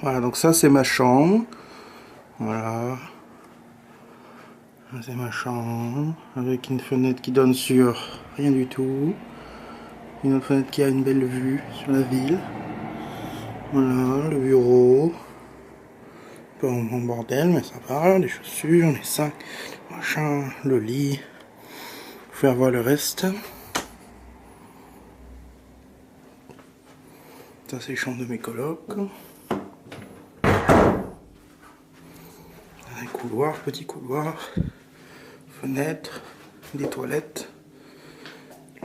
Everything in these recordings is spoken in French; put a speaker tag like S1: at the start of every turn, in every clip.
S1: Voilà, donc ça c'est ma chambre. Voilà. C'est ma chambre. Avec une fenêtre qui donne sur rien du tout. Une autre fenêtre qui a une belle vue sur la ville. Voilà, le bureau. Un peu en bordel, mais ça va. Les chaussures, les sacs, machin, le lit. Vous pouvez voir le reste. Ça c'est les chambres de mes colocs. Un couloir, petit couloir. Fenêtre, des toilettes.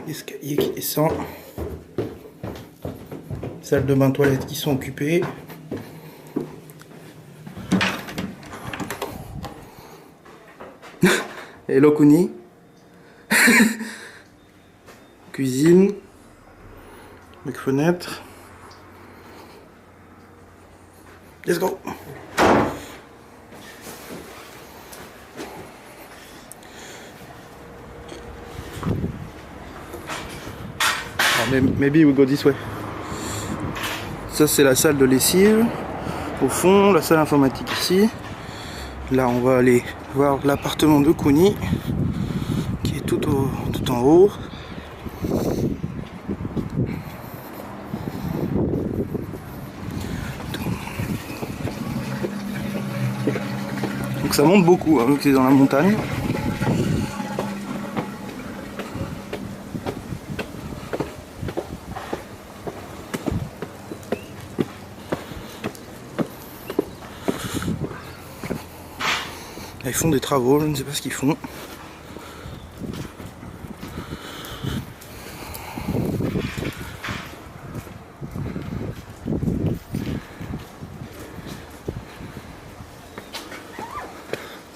S1: L'escalier qui descend. Salle de bain, toilettes qui sont occupées. Hello Kuni. Cuisine. Avec fenêtre. Let's go. Maybe we go this way. Ça c'est la salle de lessive. Au fond, la salle informatique ici. Là on va aller voir l'appartement de Kuni qui est tout en haut. Donc ça monte beaucoup, hein, vu que c'est dans la montagne. Là, ils font des travaux, je ne sais pas ce qu'ils font. Donc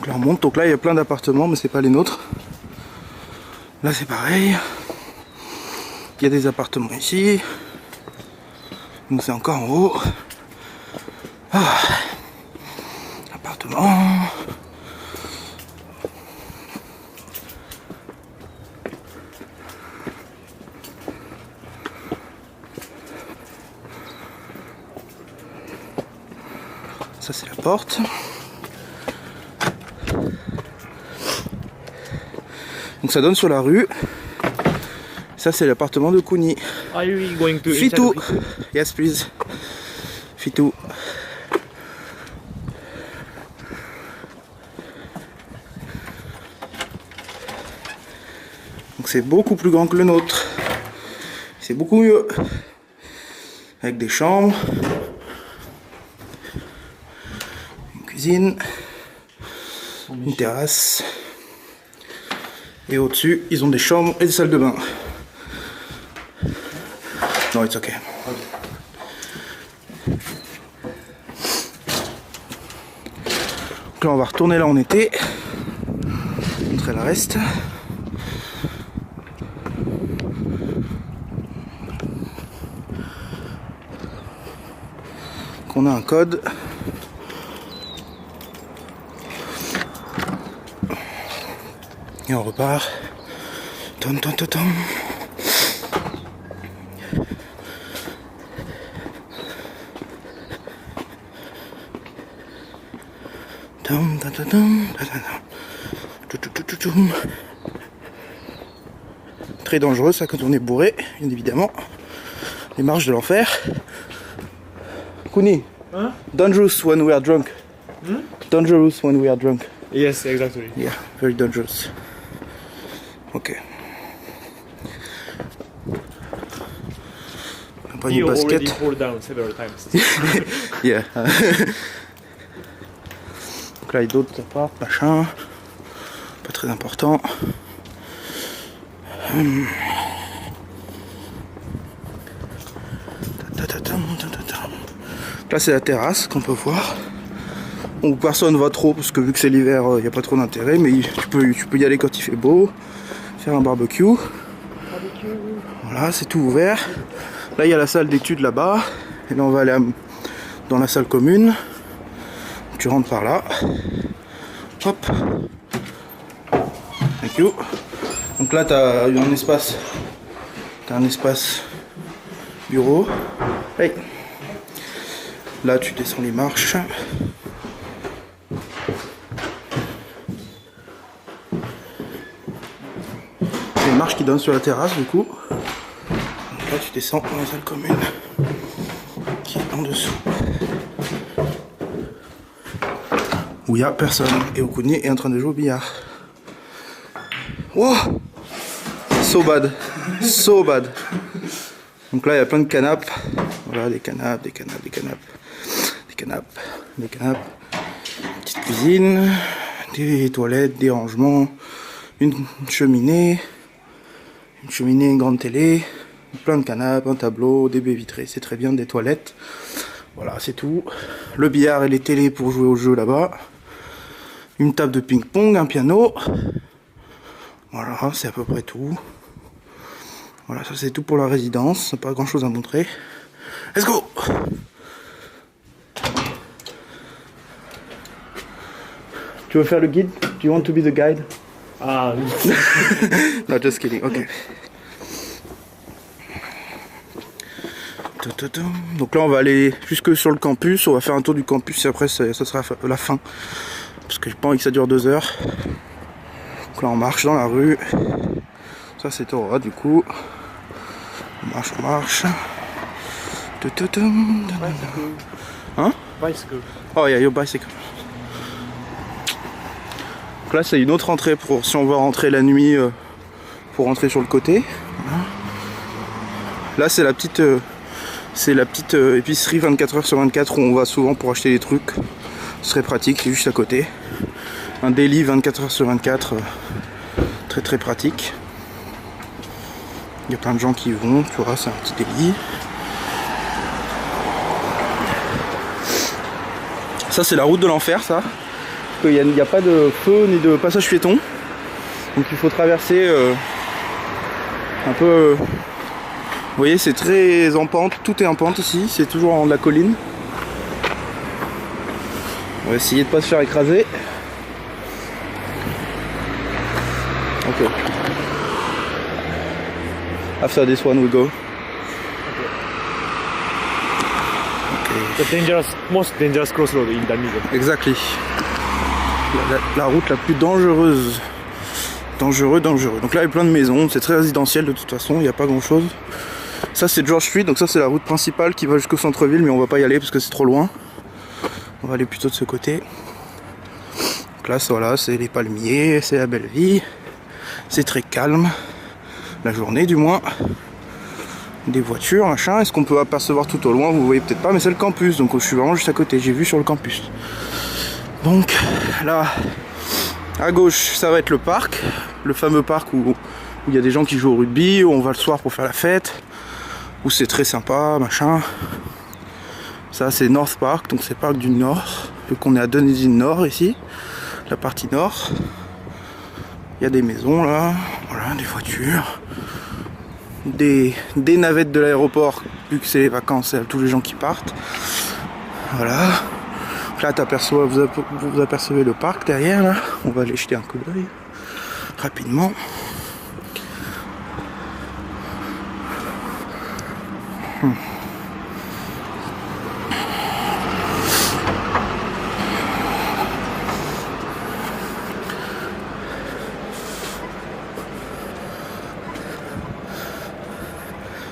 S1: là on monte, donc là il y a plein d'appartements mais c'est pas les nôtres. Là c'est pareil. Il y a des appartements ici. Donc c'est encore en haut. Ah. Appartement. Ça c'est la porte. Donc ça donne sur la rue. Ça c'est l'appartement de Kuni.
S2: Are you going to
S1: Fitu. Yes please. Fitu. Donc c'est beaucoup plus grand que le nôtre. C'est beaucoup mieux. Avec des chambres. Une cuisine. Une terrasse. Et au-dessus, ils ont des chambres et des salles de bain. Non, it's okay. Donc là, on va retourner là où on était. Montrer le reste. Donc on a un code. Et on repart. Tom, tom, tom, tom. Tom, tom, tom, tom, tom. Très dangereux ça quand on est bourré, bien évidemment. Les marches de l'enfer. Kuni,
S2: Huh?
S1: dangerous when we are drunk.
S2: Hmm?
S1: Dangerous when we are drunk.
S2: Yes, exactly.
S1: Yeah, very dangerous. Ok. On prend
S2: He
S1: une
S2: already
S1: basket.
S2: fall down several times.
S1: Yeah. Donc là il y a d'autres apparts, machin. Pas très important. Là c'est la terrasse qu'on peut voir. Bon, personne va trop parce que vu que c'est l'hiver, il n'y a pas trop d'intérêt, mais tu peux y aller quand il fait beau, faire un barbecue. Voilà, c'est tout ouvert. Là il y a la salle d'études là-bas, et là on va aller dans la salle commune. Tu rentres par là. Hop. Thank you. Donc là tu as un espace. T'as un espace bureau. Hey. Là tu descends les marches. Les marches qui donnent sur la terrasse du coup. Donc là tu descends dans la salle commune qui est en dessous. Où il n'y a personne. Et Okuni est en train de jouer au billard. Wow! So bad. So bad. Donc là il y a plein de canapes. Voilà, des canapes, des canapes, des canapes. Des canapes, des canapes. Petite cuisine. Des toilettes, des rangements. Une cheminée. Une cheminée, une grande télé. Plein de canapes, un tableau, des baies vitrées. C'est très bien, des toilettes. Voilà, c'est tout. Le billard et les télés pour jouer au jeu là-bas. Une table de ping-pong, un piano. Voilà, c'est à peu près tout. Voilà, ça c'est tout pour la résidence. Pas grand chose à montrer. Let's go! Tu veux faire le guide? Do you want to be the guide?
S2: Ah,
S1: No, just kidding, ok. Donc là on va aller jusque sur le campus, on va faire un tour du campus et après ça sera la fin. Parce que j'ai pas envie que ça dure 2 heures. Donc là on marche dans la rue. Ça c'est Torah du coup. On marche, on marche. Hein?
S2: bicycle.
S1: Oh yeah, your bicycle. Donc là c'est une autre entrée pour si on veut rentrer la nuit pour rentrer sur le côté. Voilà. Là c'est la petite épicerie 24h sur 24 où on va souvent pour acheter des trucs. Ce serait pratique, c'est juste à côté. Un daily 24h sur 24, très très pratique. Il y a plein de gens qui y vont, tu vois, c'est un petit daily. Ça c'est la route de l'enfer ça. Parce qu'il n'y a pas de feu ni de passage piéton. Donc il faut traverser un peu... Vous voyez, c'est très en pente, tout est en pente ici, c'est toujours en de la colline. On va essayer de pas se faire écraser. Ok. After this one we go.
S2: The most dangerous crossroad in Danube.
S1: Exactly. La route la plus dangereuse. Dangereux. Donc là il y a plein de maisons, c'est très résidentiel de toute façon, il n'y a pas grand chose. Ça c'est George Street, donc ça c'est la route principale qui va jusqu'au centre-ville, mais on va pas y aller parce que c'est trop loin. On va aller plutôt de ce côté. Donc là voilà, c'est les palmiers, c'est la belle vie. C'est très calme. La journée du moins. Des voitures, machin. Est-ce qu'on peut apercevoir tout au loin? Vous voyez peut-être pas, mais c'est le campus, donc je suis vraiment juste à côté, j'ai vu sur le campus. Donc là, à gauche, ça va être le parc. Le fameux parc où il y a des gens qui jouent au rugby, où on va le soir pour faire la fête. Où c'est très sympa, machin. Ça c'est North Park, donc c'est le parc du Nord. Vu qu'on est à Dunedin Nord ici, la partie nord. Il y a des maisons là, voilà, des voitures. Des navettes de l'aéroport, vu que c'est les vacances, il y a tous les gens qui partent. Voilà. Là vous apercevez le parc derrière là. On va aller jeter un coup d'œil rapidement.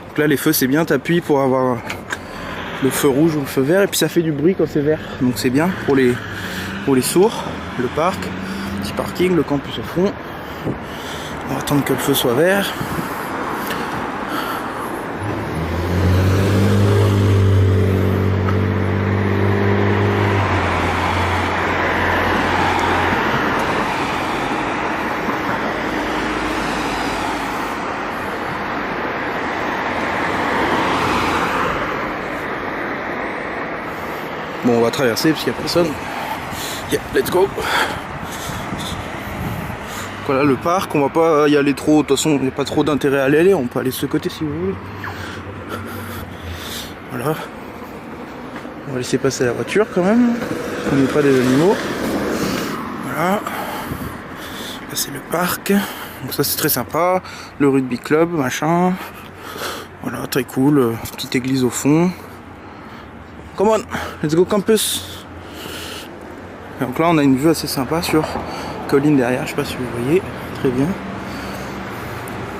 S1: Donc là les feux c'est bien, t'appuies pour avoir le feu rouge ou le feu vert et puis ça fait du bruit quand c'est vert. Donc c'est bien pour les sourds, le parc, petit parking, le campus au fond. On va attendre que le feu soit vert. Bon, on va traverser parce qu'il n'y a personne. Yeah, let's go. Voilà le parc, on va pas y aller trop, de toute façon il n'y a pas trop d'intérêt à aller, on peut aller de ce côté si vous voulez. Voilà. On va laisser passer la voiture quand même, on n'est pas des animaux. Voilà. Là c'est le parc, donc ça c'est très sympa, le rugby club, machin. Voilà, très cool, petite église au fond. Come on, let's go campus. Et donc là on a une vue assez sympa sur colline derrière, je sais pas si vous voyez, très bien.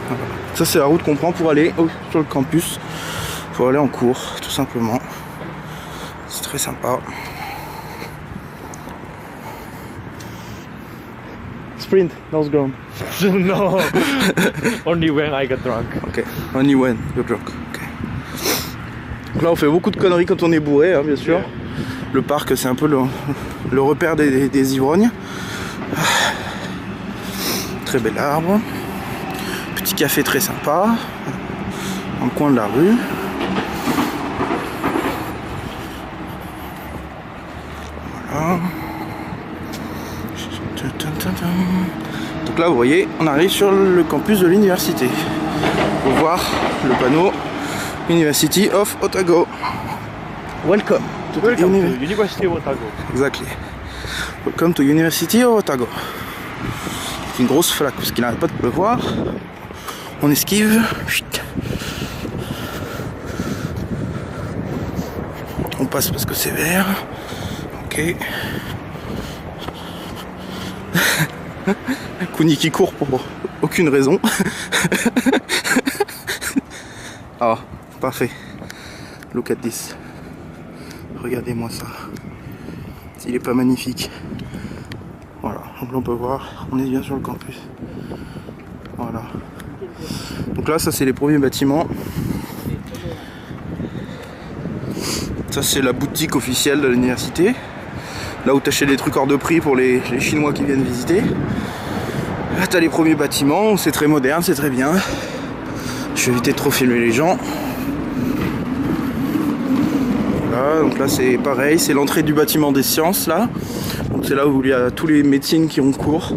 S1: Voilà. Ça c'est la route qu'on prend pour aller sur le campus, pour aller en cours tout simplement. C'est très sympa. Sprint, nose ground.
S2: No. Only when I got drunk.
S1: Ok, only when you're drunk. Okay. Donc là on fait beaucoup de conneries quand on est bourré, hein, bien sûr.
S2: Yeah.
S1: Le parc c'est un peu le repère des ivrognes. Très bel arbre. Petit café très sympa. Dans le coin de la rue. Voilà. Donc là vous voyez, on arrive sur le campus de l'université. Pour voir le panneau University of Otago. Welcome to the
S2: Welcome to University of Otago.
S1: Exactly. Welcome to University of Otago. C'est une grosse flaque parce qu'il n'arrête pas de pleuvoir. On esquive. On passe parce que c'est vert. Ok. Kuni qui court pour aucune raison. Ah, parfait. Look at this. Regardez-moi ça. Il est pas magnifique. Voilà, donc là on peut voir, on est bien sur le campus. Voilà. Donc là, ça c'est les premiers bâtiments. Ça c'est la boutique officielle de l'université. Là où t'achètes des trucs hors de prix pour les Chinois qui viennent visiter. Là t'as les premiers bâtiments, c'est très moderne, c'est très bien. Je vais éviter de trop filmer les gens. Voilà, donc là c'est pareil, c'est l'entrée du bâtiment des sciences là. Donc c'est là où il y a tous les médecines qui ont cours.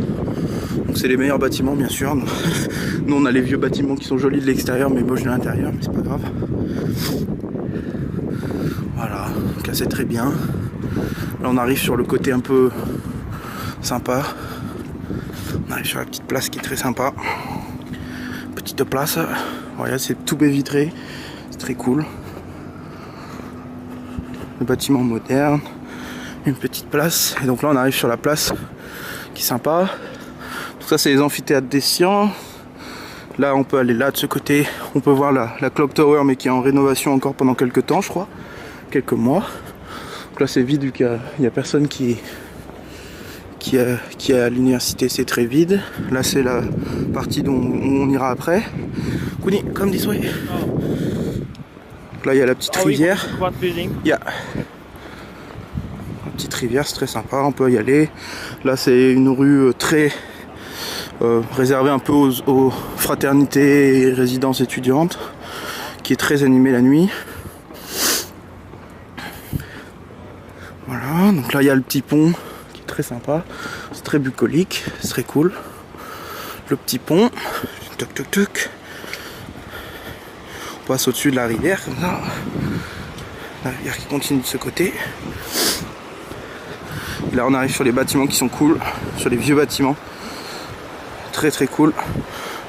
S1: Donc c'est les meilleurs bâtiments bien sûr. Nous on a les vieux bâtiments qui sont jolis de l'extérieur mais moches de l'intérieur, mais c'est pas grave. Voilà, donc là c'est très bien. Là on arrive sur le côté un peu sympa. On arrive sur la petite place qui est très sympa. Petite place. Voilà, c'est tout baie vitré. C'est très cool. Le bâtiment moderne. Une petite place. Et donc là on arrive sur la place qui est sympa. Tout ça c'est les amphithéâtres des sciences. Là on peut aller là de ce côté. On peut voir la Clock Tower mais qui est en rénovation encore pendant quelques temps je crois. Quelques mois. Donc là c'est vide vu qu'il n'y a personne qui est à l'université, c'est très vide. Là c'est la partie dont on ira après. Kuni, come this way. Donc là il y a la petite rivière. Yeah. La petite rivière, c'est très sympa, on peut y aller. Là c'est une rue très réservée un peu aux fraternités et résidences étudiantes, qui est très animée la nuit. Voilà, donc là il y a le petit pont qui est très sympa, c'est très bucolique, c'est très cool. Le petit pont, toc toc toc. On passe au-dessus de la rivière comme ça. La rivière qui continue de ce côté. Et là on arrive sur les bâtiments qui sont cool, sur les vieux bâtiments. Très très cool.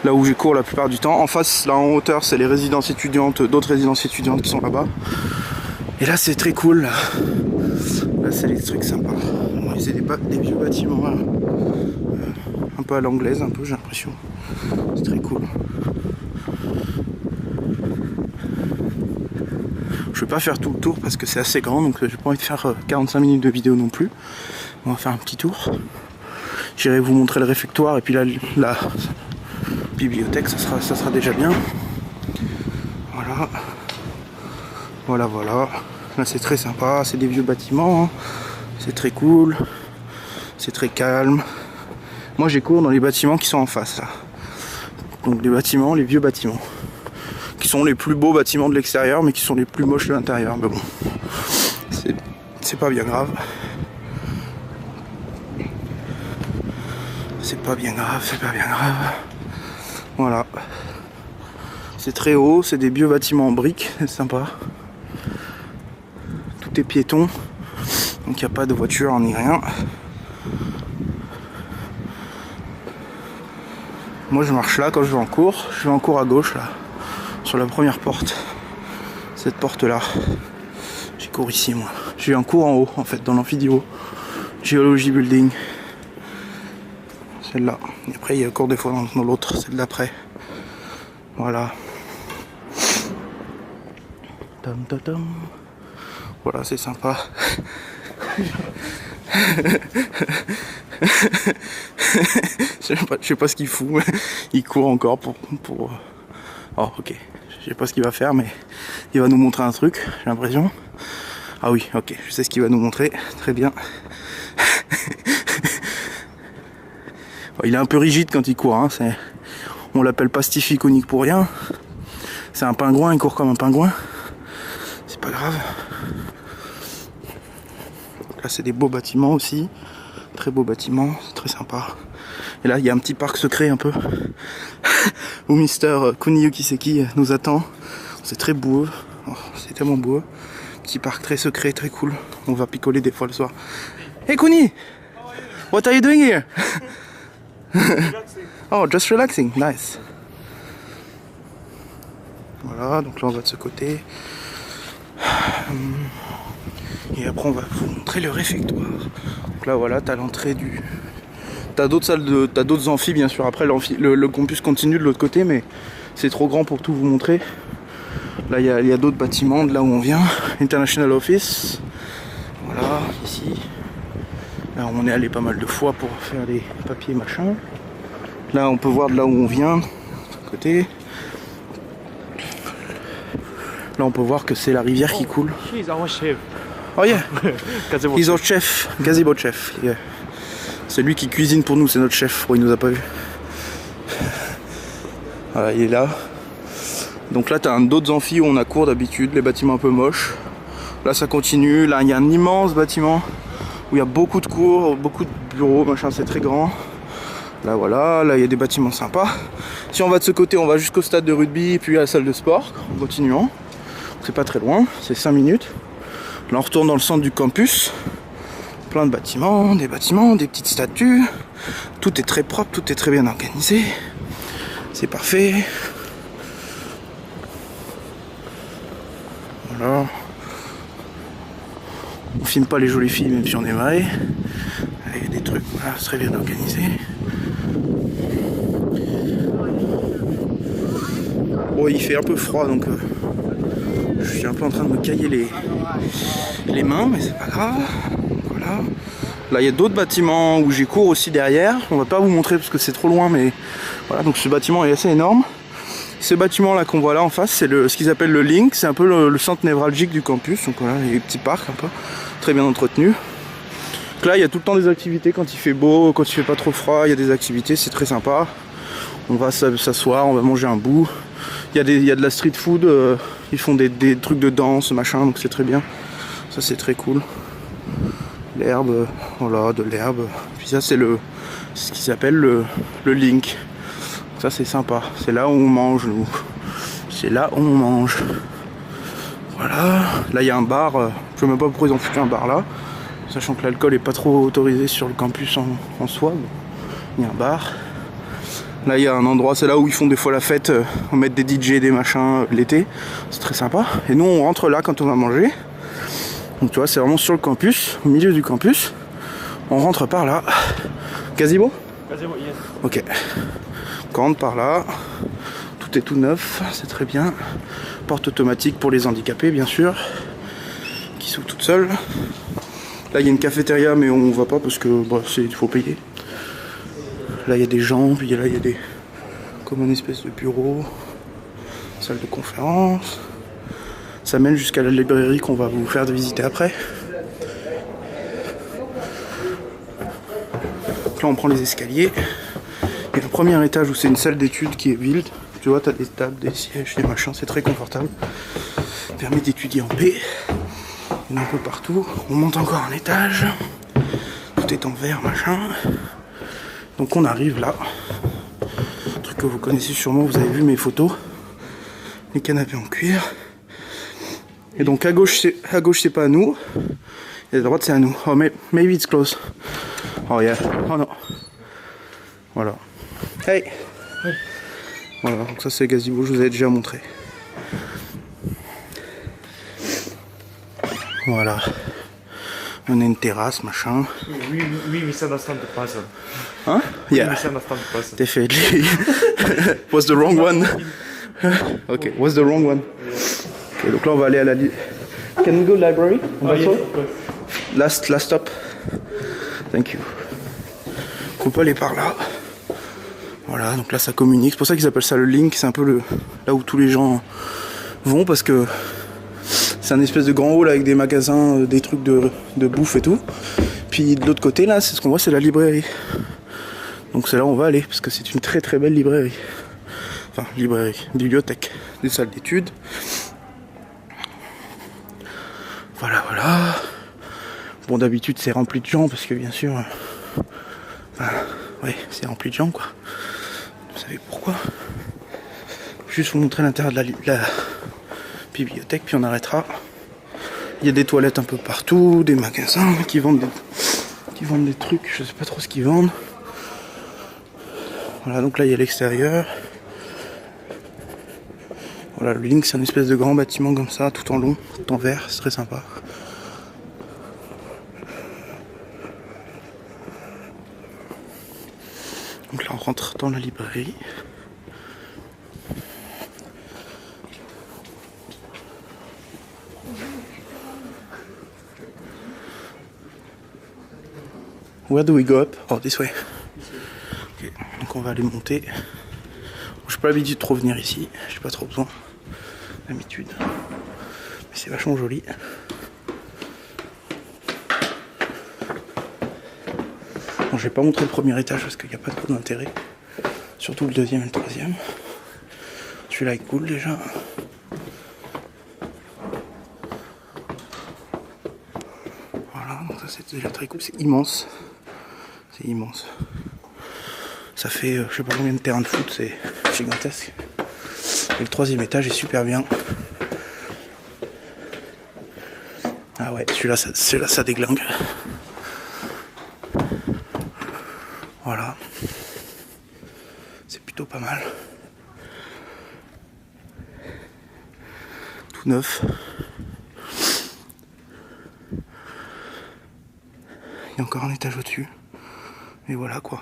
S1: Là où j'ai cours la plupart du temps. En face, là en hauteur, c'est les résidences étudiantes, d'autres résidences étudiantes qui sont là-bas. Et là c'est très cool. Là c'est des trucs sympas. C'est des vieux bâtiments là. Un peu à l'anglaise, un peu j'ai l'impression. C'est très cool. Je vais pas faire tout le tour parce que c'est assez grand, donc j'ai pas envie de faire 45 minutes de vidéo non plus. On va faire un petit tour. J'irai vous montrer le réfectoire et puis la bibliothèque, ça sera déjà bien. Voilà. Voilà, voilà. Là c'est très sympa, c'est des vieux bâtiments. Hein. C'est très cool. C'est très calme. Moi j'ai cours dans les bâtiments qui sont en face là. Donc les vieux bâtiments. Qui sont les plus beaux bâtiments de l'extérieur mais qui sont les plus moches de l'intérieur. Mais bon. C'est pas bien grave. C'est pas bien grave, c'est pas bien grave. Voilà. C'est très haut, c'est des vieux bâtiments en briques, c'est sympa. Tout est piéton. Donc il n'y a pas de voiture ni rien. Moi je marche là quand je vais en cours. Je vais en cours à gauche là. Sur la première porte. Cette porte là. J'ai cours ici moi. J'ai un cours en haut en fait dans l'amphithéâtre. Geology Building. Celle-là. Et après il y a encore des fois dans l'autre, celle d'après. Voilà. Tam tam tam. Voilà, c'est sympa. Je sais pas ce qu'il fout. Il court encore pour... Oh ok. Je sais pas ce qu'il va faire mais il va nous montrer un truc, j'ai l'impression. Ah oui, ok, je sais ce qu'il va nous montrer. Très bien. Il est un peu rigide quand il court, hein. On l'appelle pastif iconique pour rien. C'est un pingouin, il court comme un pingouin. C'est pas grave. Là c'est des beaux bâtiments aussi. Très beaux bâtiments, c'est très sympa. Et là il y a un petit parc secret un peu. Où Mister Kunio Kiseki nous attend. C'est très beau. Oh, c'est tellement beau. Petit parc très secret, très cool. On va picoler des fois le soir. Hey Kuni! What are you doing here? Oh, just relaxing, nice. Voilà, donc là on va de ce côté. Et après on va vous montrer le réfectoire. Donc là voilà, t'as l'entrée du... T'as d'autres salles de... T'as d'autres amphis bien sûr. Après le campus continue de l'autre côté, mais c'est trop grand pour tout vous montrer. Là il y a d'autres bâtiments de là où on vient. International Office. Voilà, ici. Là on est allé pas mal de fois pour faire les papiers machin. Là on peut voir de là où on vient, de ce côté. Là on peut voir que c'est la rivière qui coule.
S2: He's our chef.
S1: Oh yeah,
S2: Gazebo
S1: he's our chef, gazebo chef. Yeah. C'est lui qui cuisine pour nous, c'est notre chef. Oh, il nous a pas vu. Voilà, il est là. Donc là t'as d'autres amphis où on a cours d'habitude, les bâtiments un peu moches. Là ça continue, là il y a un immense bâtiment où il y a beaucoup de cours, beaucoup de bureaux, machin, c'est très grand. Là voilà, là il y a des bâtiments sympas. Si on va de ce côté, on va jusqu'au stade de rugby, puis à la salle de sport, en continuant. C'est pas très loin, c'est 5 minutes. Là on retourne dans le centre du campus. Plein de bâtiments, des petites statues. Tout est très propre, tout est très bien organisé. C'est parfait. Voilà. On filme pas les jolies filles même si on aimerait. Il y a des trucs, voilà, c'est très bien organisé. Bon, il fait un peu froid donc je suis un peu en train de me cailler les mains, mais c'est pas grave. Voilà. Là il y a d'autres bâtiments où j'ai cours aussi derrière. On va pas vous montrer parce que c'est trop loin, mais voilà, donc ce bâtiment est assez énorme. Ce bâtiment là qu'on voit là en face, c'est ce qu'ils appellent le Link, c'est un peu le centre névralgique du campus. Donc voilà, il y a des petits parcs un peu, très bien entretenus. Donc là il y a tout le temps des activités quand il fait beau, quand il fait pas trop froid, il y a des activités, c'est très sympa. On va s'asseoir, on va manger un bout. Il y a de la street food, ils font des trucs de danse, machin, donc c'est très bien. Ça c'est très cool. L'herbe, voilà, de l'herbe. Puis ça c'est ce qui s'appelle le Link. Ça c'est sympa, c'est là où on mange nous. C'est là où on mange. Voilà, là il y a un bar, je sais même pas pourquoi ils ont foutu un bar là. Sachant que l'alcool est pas trop autorisé sur le campus en soi. Il y a un bar. Là il y a un endroit, c'est là où ils font des fois la fête, on met des DJ, des machins l'été. C'est très sympa. Et nous on rentre là quand on va manger. Donc tu vois c'est vraiment sur le campus, au milieu du campus. On rentre par là. Gazebo ?
S2: Gazebo, yes.
S1: Ok. On rentre par là. Tout est tout neuf, c'est très bien. Porte automatique pour les handicapés bien sûr. Qui s'ouvre toute seule. Là il y a une cafétéria mais on va pas parce que bah, il faut payer. Là il y a des gens, puis là il y a des comme une espèce de bureau, salle de conférence. Ça mène jusqu'à la librairie qu'on va vous faire visiter après. Donc là on prend les escaliers. Il y a le premier étage où c'est une salle d'études qui est vide. Tu vois, t'as des tables, des sièges, des machins, c'est très confortable. Ça permet d'étudier en paix. Il y en a un peu partout. On monte encore un étage. Tout est en verre, machin. Donc on arrive là. Un truc que vous connaissez sûrement, vous avez vu mes photos. Les canapés en cuir. Et donc à gauche c'est pas à nous. Et à droite c'est à nous. Oh maybe it's close. Oh yeah. Oh non. Voilà. Hey. Voilà, donc ça c'est Gazebo, je vous avais déjà montré. Voilà. On a une terrasse, machin.
S2: We misunderstand the person.
S1: Hein?
S2: We
S1: Yeah.
S2: misunderstand the person.
S1: Definitely. Was the wrong one. Ok, was the wrong one. Ok, donc là on va aller à la Can we go library? Last stop. Thank you. Donc on peut aller par là. Voilà, donc là ça communique. C'est pour ça qu'ils appellent ça le link. C'est un peu là où tous les gens vont parce que c'est un espèce de grand hall avec des magasins, des trucs de bouffe et tout. Puis de l'autre côté là, c'est ce qu'on voit, c'est la librairie. Donc c'est là où on va aller parce que c'est une très très belle librairie. Enfin, librairie, bibliothèque, des salles d'études. Voilà, voilà. Bon, d'habitude c'est rempli de gens parce que bien sûr, ouais, c'est rempli de gens quoi. Vous savez pourquoi? Juste vous montrer l'intérieur de la bibliothèque, puis on arrêtera. Il y a des toilettes un peu partout, des magasins qui vendent des trucs, je sais pas trop ce qu'ils vendent. Voilà, donc là il y a l'extérieur. Voilà, le link c'est une espèce de grand bâtiment comme ça, tout en long, tout en vert, c'est très sympa. Donc là on rentre dans la librairie. Where do we go up? Oh, this way. Okay. Donc on va aller monter. Je n'ai pas l'habitude de trop venir ici, j'ai pas trop besoin d'habitude. Mais c'est vachement joli. Bon, je vais pas montrer le premier étage parce qu'il n'y a pas trop d'intérêt. Surtout le deuxième et le troisième. Celui-là est cool déjà. Voilà, donc ça c'est déjà très cool, c'est immense. C'est immense. Ça fait je sais pas combien de terrains de foot, c'est gigantesque. Et le troisième étage est super bien. Ah ouais, celui-là ça déglingue. Voilà. C'est plutôt pas mal. Tout neuf. Il y a encore un étage au-dessus. Et voilà quoi.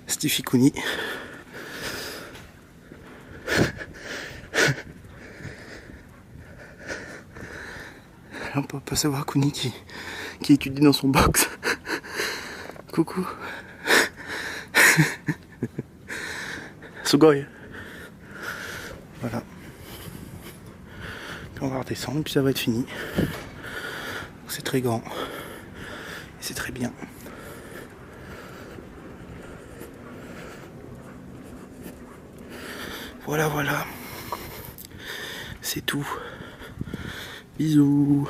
S1: Stevie Cooney. On peut passer voir Cooney qui étudie dans son box. Coucou. Sugoi. Voilà. Puis on va redescendre, puis ça va être fini. C'est très grand. Et c'est très bien. Voilà, voilà. C'est tout. Bisous.